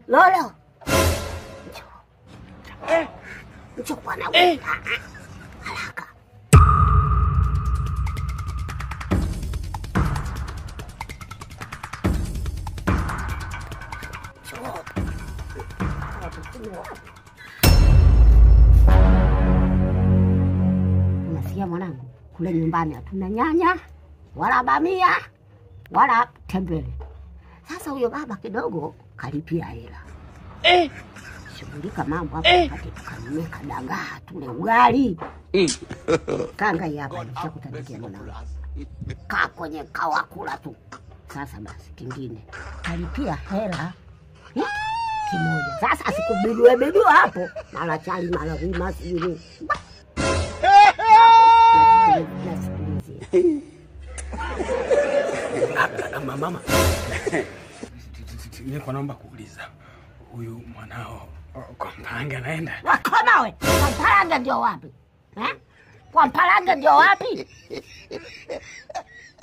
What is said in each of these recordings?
Lolo. Njoo bwana wewe. Haraka. Unasikia mwanangu? Kule nyumbani hatuna nyanya, wala bamia, wala tembele. Sasa huyo baba kidogo kalipia hela. Shughulika mambo hapa kati tukanunua dagaa tule ugali. Kanga hapa nishakutanikia mwanangu. Kaa kwenye kawa kula tu. Sasa basi kingine kalipia hela kimoja. Sasa asikubidua hapo mara chali mara vima sijui. Mama. Niko naomba kuuliza. Huyu mwanao kwa Mpalange anaenda? Wakoma we. Kwa Mpalange ndio wapi? Kwa Mpalange ndio wapi?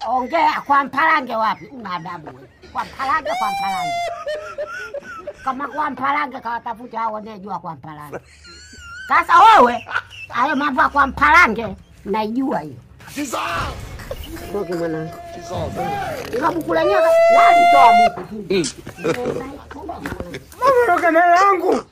Ongea kwa Mpalange wapi? Una adabu wewe. Kwa Mpalange. Kama kwa Mpalange kawatafuta hao wanejua kwa Mpalange. Sasa wewe hayo mambo kwa Mpalange naijua hiyo. Sisa. Toki mwanangu. Ila mkula nyoka, lali toa mtu. Mama roka na yangu.